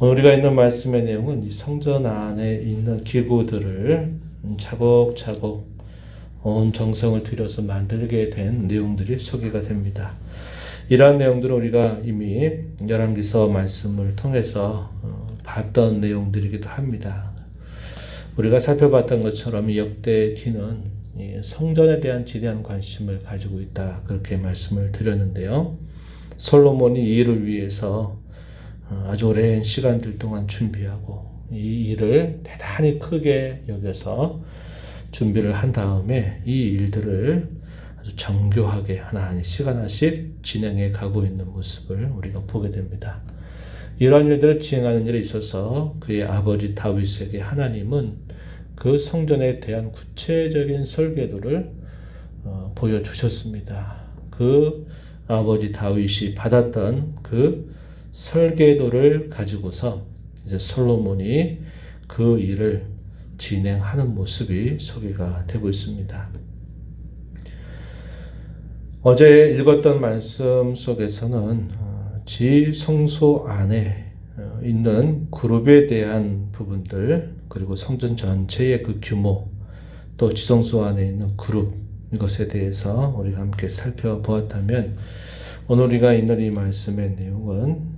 오늘 우리가 있는 말씀의 내용은 이 성전 안에 있는 기구들을 차곡차곡 온 정성을 들여서 만들게 된 내용들이 소개가 됩니다. 이러한 내용들은 우리가 이미 열왕기서 말씀을 통해서 봤던 내용들이기도 합니다. 우리가 살펴봤던 것처럼 이 역대기는 성전에 대한 지대한 관심을 가지고 있다, 그렇게 말씀을 드렸는데요. 솔로몬이 이 일을 위해서 아주 오랜 시간들 동안 준비하고 이 일을 대단히 크게 여겨서 준비를 한 다음에 이 일들을 아주 정교하게 하나씩 하나씩 진행해 가고 있는 모습을 우리가 보게 됩니다. 이러한 일들을 진행하는 일에 있어서 그의 아버지 다윗에게 하나님은 그 성전에 대한 구체적인 설계도를 보여주셨습니다. 그 아버지 다윗이 받았던 그 설계도를 가지고서 이제 솔로몬이 그 일을 진행하는 모습이 소개가 되고 있습니다. 어제 읽었던 말씀 속에서는 지성소 안에 있는 그룹에 대한 부분들, 그리고 성전 전체의 그 규모, 또 지성소 안에 있는 그룹, 이것에 대해서 우리가 함께 살펴보았다면, 오늘 우리가 있는 이 말씀의 내용은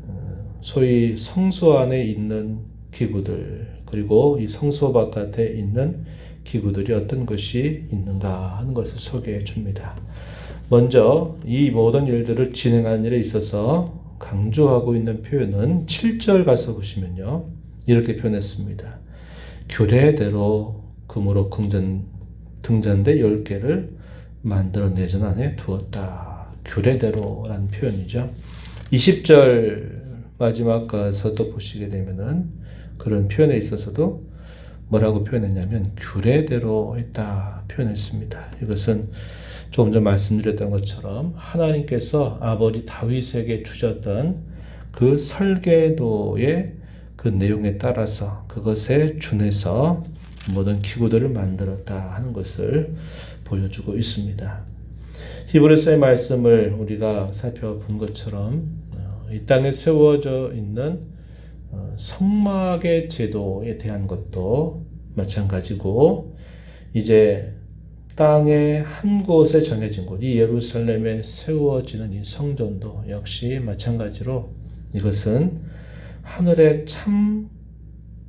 소위 성소 안에 있는 기구들, 그리고 이 성소 바깥에 있는 기구들이 어떤 것이 있는가 하는 것을 소개해 줍니다. 먼저 이 모든 일들을 진행하는 일에 있어서 강조하고 있는 표현은 7절 가서 보시면요, 이렇게 표현했습니다. 규례대로 금으로 등잔대 10개를 만들어 내전 안에 두었다. 규례대로라는 표현이죠. 20절 마지막 가서 또 보시게 되면은 그런 표현에 있어서도 뭐라고 표현했냐면 규례대로 했다 표현했습니다. 이것은 조금 전 말씀드렸던 것처럼 하나님께서 아버지 다윗에게 주셨던 그 설계도의 그 내용에 따라서 그것에 준해서 모든 기구들을 만들었다 하는 것을 보여주고 있습니다. 히브리서의 말씀을 우리가 살펴본 것처럼 이 땅에 세워져 있는 성막의 제도에 대한 것도 마찬가지고, 이제 땅의 한 곳에 정해진 곳, 이 예루살렘에 세워지는 이 성전도 역시 마찬가지로 이것은 하늘의 참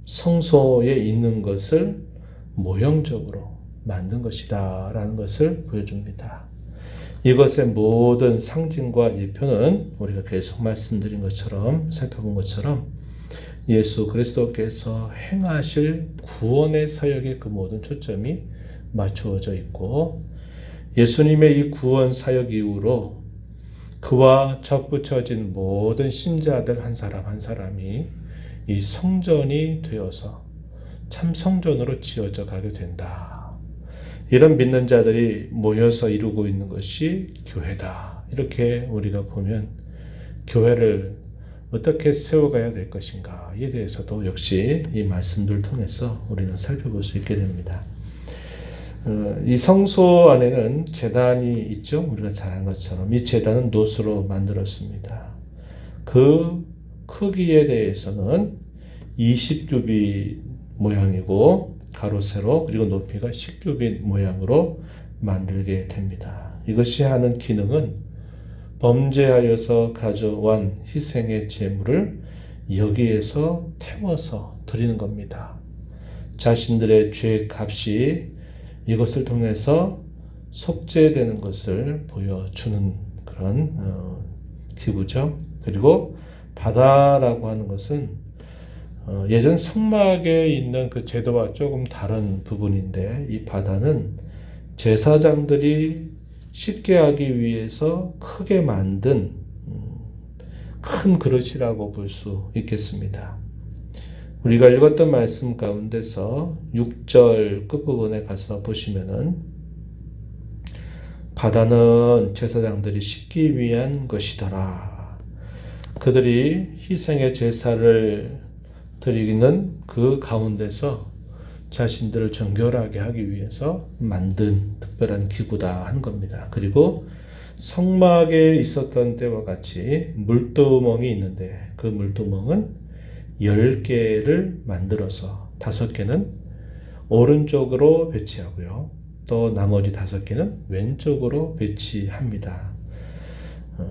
성소에 있는 것을 모형적으로 만든 것이다 라는 것을 보여줍니다. 이것의 모든 상징과 예표는 우리가 계속 말씀드린 것처럼, 살펴본 것처럼 예수 그리스도께서 행하실 구원의 사역의 그 모든 초점이 맞추어져 있고, 예수님의 이 구원 사역 이후로 그와 접붙여진 모든 신자들 한 사람 한 사람이 이 성전이 되어서 참 성전으로 지어져 가게 된다. 이런 믿는 자들이 모여서 이루고 있는 것이 교회다. 이렇게 우리가 보면 교회를 어떻게 세워가야 될 것인가에 대해서도 역시 이 말씀들을 통해서 우리는 살펴볼 수 있게 됩니다. 이 성소 안에는 제단이 있죠. 우리가 잘 아는 것처럼 이 제단은 노수로 만들었습니다. 그 크기에 대해서는 20규빗 모양이고 가로 세로, 그리고 높이가 10규빗 모양으로 만들게 됩니다. 이것이 하는 기능은 범죄하여서 가져온 희생의 제물을 여기에서 태워서 드리는 겁니다. 자신들의 죄 값이 이것을 통해서 속죄되는 것을 보여주는 그런 기구죠. 그리고 바다라고 하는 것은 예전 성막에 있는 그 제도와 조금 다른 부분인데, 이 바다는 제사장들이 쉽게 하기 위해서 크게 만든 큰 그릇이라고 볼 수 있겠습니다. 우리가 읽었던 말씀 가운데서 6절 끝부분에 가서 보시면은 바다는 제사장들이 씻기 위한 것이더라. 그들이 희생의 제사를 드리는 그 가운데서 자신들을 정결하게 하기 위해서 만든 특별한 기구다 하는 겁니다. 그리고 성막에 있었던 때와 같이 물두멍이 있는데 그 물두멍은 10개를 만들어서 5개는 오른쪽으로 배치하고요. 또 나머지 5개는 왼쪽으로 배치합니다.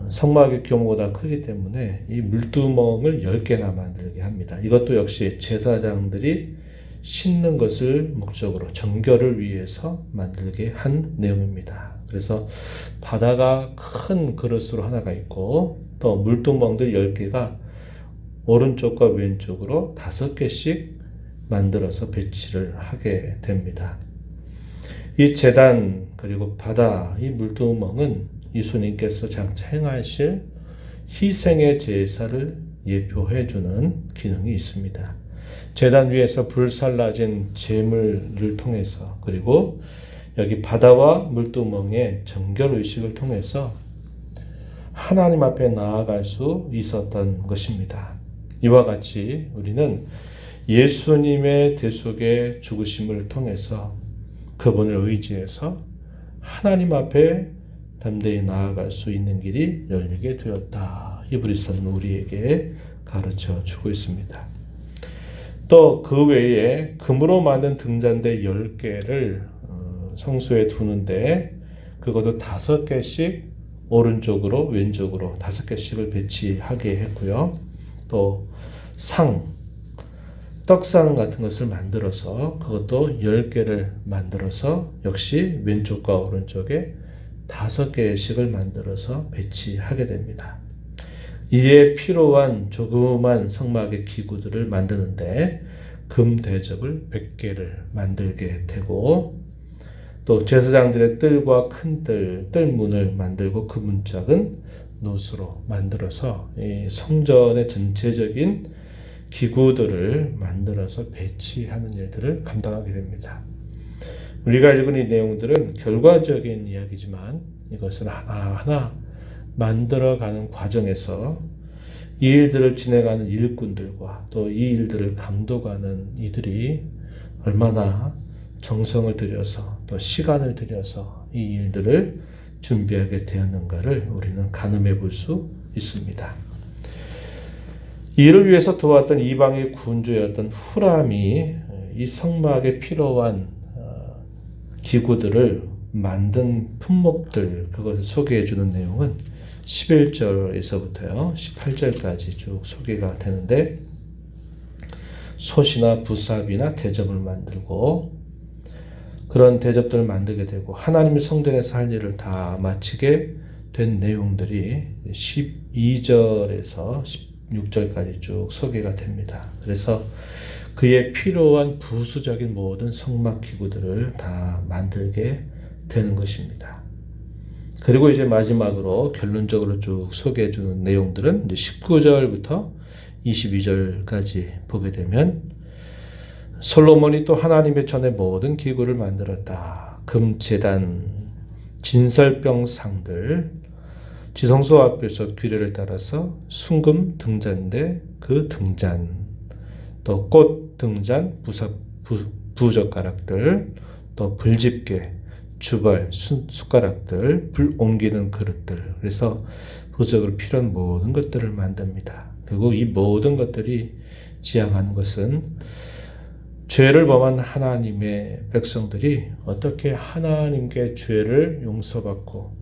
성막의 규모가 크기 때문에 이 물두멍을 10개나 만들게 합니다. 이것도 역시 제사장들이 씻는 것을 목적으로 정결을 위해서 만들게 한 내용입니다. 그래서 바다가 큰 그릇으로 하나가 있고 또 물두멍들 10개가 오른쪽과 왼쪽으로 5개씩 만들어서 배치를 하게 됩니다. 이 제단 그리고 바다 이 물두멍은 예수님께서 장차 행하실 희생의 제사를 예표해 주는 기능이 있습니다. 제단 위에서 불살라진 제물을 통해서 그리고 여기 바다와 물두멍의 정결의식을 통해서 하나님 앞에 나아갈 수 있었던 것입니다. 이와 같이 우리는 예수님의 대속의 죽으심을 통해서 그분을 의지해서 하나님 앞에 담대히 나아갈 수 있는 길이 열리게 되었다. 히브리서는 우리에게 가르쳐 주고 있습니다. 또 그 외에 금으로 만든 등잔대 10개를 성소에 두는데 그것도 5개씩 오른쪽으로 왼쪽으로 5개씩을 배치하게 했고요. 또 떡상 같은 것을 만들어서 그것도 10개를 만들어서 역시 왼쪽과 오른쪽에 5개씩을 만들어서 배치하게 됩니다. 이에 필요한 조그만 성막의 기구들을 만드는데 금 대접을 100개를 만들게 되고 또 제사장들의 뜰과 큰 뜰문을 만들고 그 문짝은 노수로 만들어서 이 성전의 전체적인 기구들을 만들어서 배치하는 일들을 감당하게 됩니다. 우리가 읽은 이 내용들은 결과적인 이야기지만 이것은 하나하나 만들어가는 과정에서 이 일들을 진행하는 일꾼들과 또 이 일들을 감독하는 이들이 얼마나 정성을 들여서 또 시간을 들여서 이 일들을 준비하게 되었는가를 우리는 가늠해 볼 수 있습니다. 이를 위해서 도왔던 이방의 군주였던 후람이 이 성막에 필요한 기구들을 만든 품목들 그것을 소개해 주는 내용은 11절에서부터요 18절까지 쭉 소개가 되는데 솥이나 부삽이나 대접을 만들고 그런 대접들을 만들게 되고 하나님의 성전에서 할 일을 다 마치게 된 내용들이 12절에서 16절까지 쭉 소개가 됩니다. 그래서 그에 필요한 부수적인 모든 성막 기구들을 다 만들게 되는 것입니다. 그리고 이제 마지막으로 결론적으로 쭉 소개해 주는 내용들은 이제 19절부터 22절까지 보게 되면 솔로몬이 또 하나님의 전에 모든 기구를 만들었다. 금제단, 진설병 상들, 지성소 앞에서 규례를 따라서 순금 등잔대, 그 등잔, 또 꽃 등잔, 부젓가락들, 또 불집게, 주발, 숟가락들, 불 옮기는 그릇들. 그래서 부적으로 필요한 모든 것들을 만듭니다. 그리고 이 모든 것들이 지향하는 것은 죄를 범한 하나님의 백성들이 어떻게 하나님께 죄를 용서받고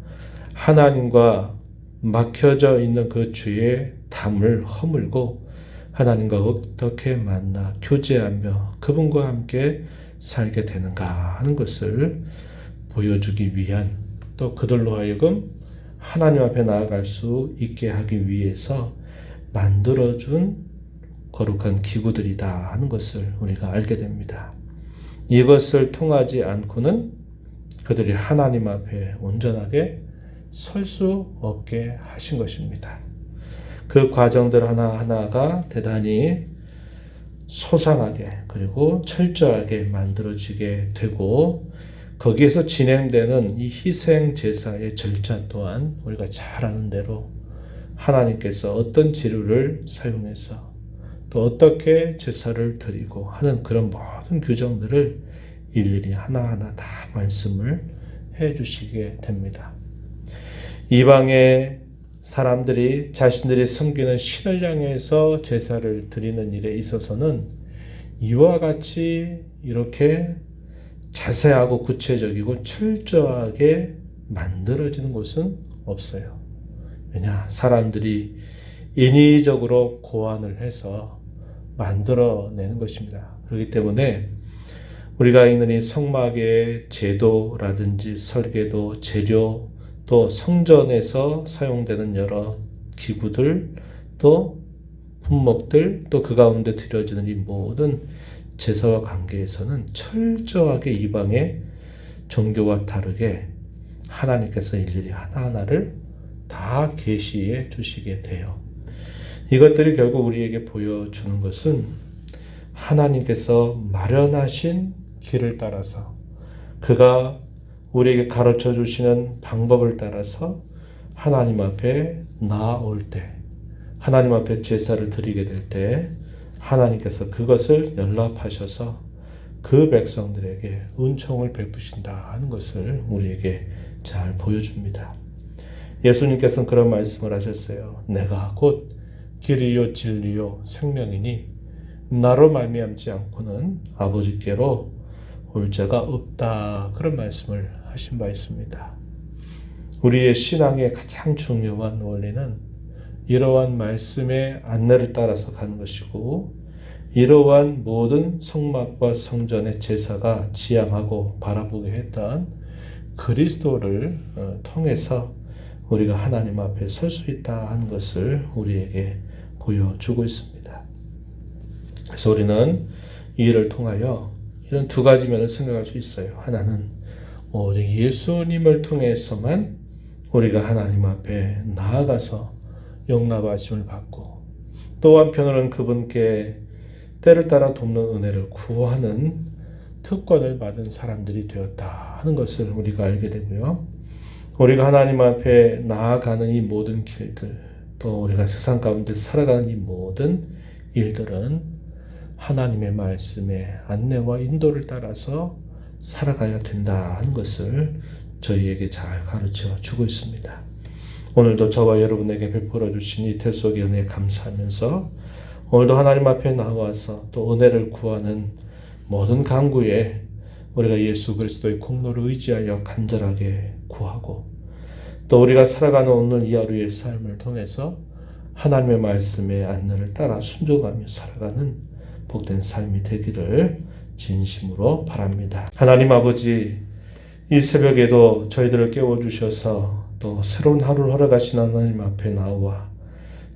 하나님과 막혀져 있는 그 죄의 담을 허물고 하나님과 어떻게 만나 교제하며 그분과 함께 살게 되는가 하는 것을 보여주기 위한 또 그들로 하여금 하나님 앞에 나아갈 수 있게 하기 위해서 만들어준 거룩한 기구들이다 하는 것을 우리가 알게 됩니다. 이것을 통하지 않고는 그들이 하나님 앞에 온전하게 설 수 없게 하신 것입니다. 그 과정들 하나하나가 대단히 소상하게 그리고 철저하게 만들어지게 되고 거기에서 진행되는 이 희생 제사의 절차 또한 우리가 잘 아는 대로 하나님께서 어떤 재료를 사용해서 또 어떻게 제사를 드리고 하는 그런 모든 규정들을 일일이 하나하나 다 말씀을 해 주시게 됩니다. 이방의 사람들이 자신들이 섬기는 신을 향해서 제사를 드리는 일에 있어서는 이와 같이 이렇게 자세하고 구체적이고 철저하게 만들어지는 곳은 없어요. 왜냐? 사람들이 인위적으로 고안을 해서 만들어내는 것입니다. 그렇기 때문에 우리가 읽는 이 성막의 제도라든지 설계도, 재료, 또 성전에서 사용되는 여러 기구들, 또 품목들, 또 그 가운데 드려지는 이 모든 제사와 관계에서는 철저하게 이방의 종교와 다르게 하나님께서 일일이 하나하나를 다 계시해 주시게 돼요. 이것들이 결국 우리에게 보여주는 것은 하나님께서 마련하신 길을 따라서 그가 우리에게 가르쳐 주시는 방법을 따라서 하나님 앞에 나아올 때, 하나님 앞에 제사를 드리게 될 때 하나님께서 그것을 연락하셔서 그 백성들에게 은총을 베푸신다 하는 것을 우리에게 잘 보여줍니다. 예수님께서는 그런 말씀을 하셨어요. 내가 곧 길이요 진리요 생명이니 나로 말미암지 않고는 아버지께로 올 자가 없다. 그런 말씀을 하신 바 있습니다. 우리의 신앙의 가장 중요한 원리는 이러한 말씀의 안내를 따라서 가는 것이고, 이러한 모든 성막과 성전의 제사가 지향하고 바라보게 했던 그리스도를 통해서 우리가 하나님 앞에 설 수 있다 하는 것을 우리에게 보여주고 있습니다. 그래서 우리는 이 일을 통하여 이런 두 가지 면을 생각할 수 있어요. 하나는 오직 예수님을 통해서만 우리가 하나님 앞에 나아가서 용납하심을 받고, 또 한편으로는 그분께 때를 따라 돕는 은혜를 구하는 특권을 받은 사람들이 되었다 하는 것을 우리가 알게 되고요. 우리가 하나님 앞에 나아가는 이 모든 길들, 또 우리가 세상 가운데 살아가는 이 모든 일들은 하나님의 말씀의 안내와 인도를 따라서 살아가야 된다 하는 것을 저희에게 잘 가르쳐 주고 있습니다. 오늘도 저와 여러분에게 베풀어 주신 이틀 속의 은혜에 감사하면서 오늘도 하나님 앞에 나와서 또 은혜를 구하는 모든 간구에 우리가 예수 그리스도의 공로를 의지하여 간절하게 구하고, 또 우리가 살아가는 오늘 이 하루의 삶을 통해서 하나님의 말씀의 안내를 따라 순종하며 살아가는 복된 삶이 되기를 진심으로 바랍니다. 하나님 아버지, 이 새벽에도 저희들을 깨워주셔서 또 새로운 하루를 허락하신 하나님 앞에 나와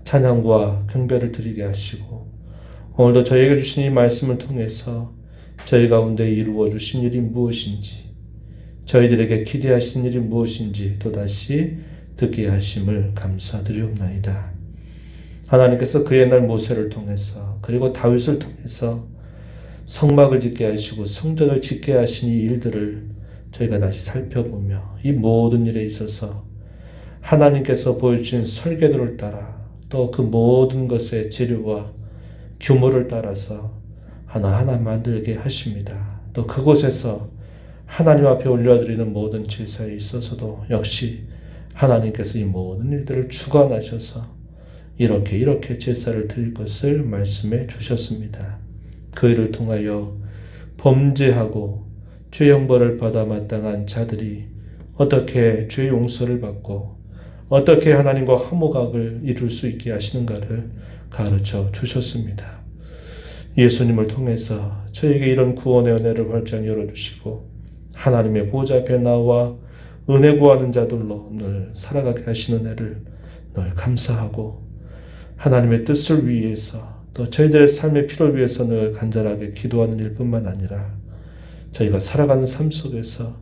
찬양과 경배를 드리게 하시고, 오늘도 저희에게 주신 이 말씀을 통해서 저희 가운데 이루어 주신 일이 무엇인지, 저희들에게 기대하신 일이 무엇인지 또다시 듣게 하심을 감사드리옵나이다. 하나님께서 그 옛날 모세를 통해서, 그리고 다윗을 통해서 성막을 짓게 하시고 성전을 짓게 하신 이 일들을 저희가 다시 살펴보며 이 모든 일에 있어서 하나님께서 보여주신 설계도를 따라, 또 그 모든 것의 재료와 규모를 따라서 하나하나 만들게 하십니다. 또 그곳에서 하나님 앞에 올려드리는 모든 제사에 있어서도 역시 하나님께서 이 모든 일들을 주관하셔서 이렇게 제사를 드릴 것을 말씀해 주셨습니다. 그 일을 통하여 범죄하고 죄 형벌을 받아 마땅한 자들이 어떻게 죄 용서를 받고 어떻게 하나님과 화목을 이룰 수 있게 하시는가를 가르쳐 주셨습니다. 예수님을 통해서 저에게 이런 구원의 은혜를 활짝 열어주시고 하나님의 보좌 앞에 나와 은혜 구하는 자들로 늘 살아가게 하시는 은혜를 늘 감사하고, 하나님의 뜻을 위해서 또 저희들의 삶의 필요를 위해서 늘 간절하게 기도하는 일뿐만 아니라 저희가 살아가는 삶 속에서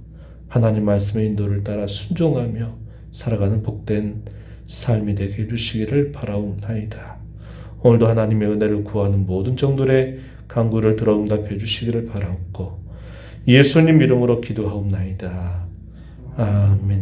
하나님 말씀의 인도를 따라 순종하며 살아가는 복된 삶이 되게 해주시기를 바라옵나이다. 오늘도 하나님의 은혜를 구하는 모든 정도의 간구를 들어 응답해 주시기를 바라옵고 예수님 이름으로 기도하옵나이다. 아멘.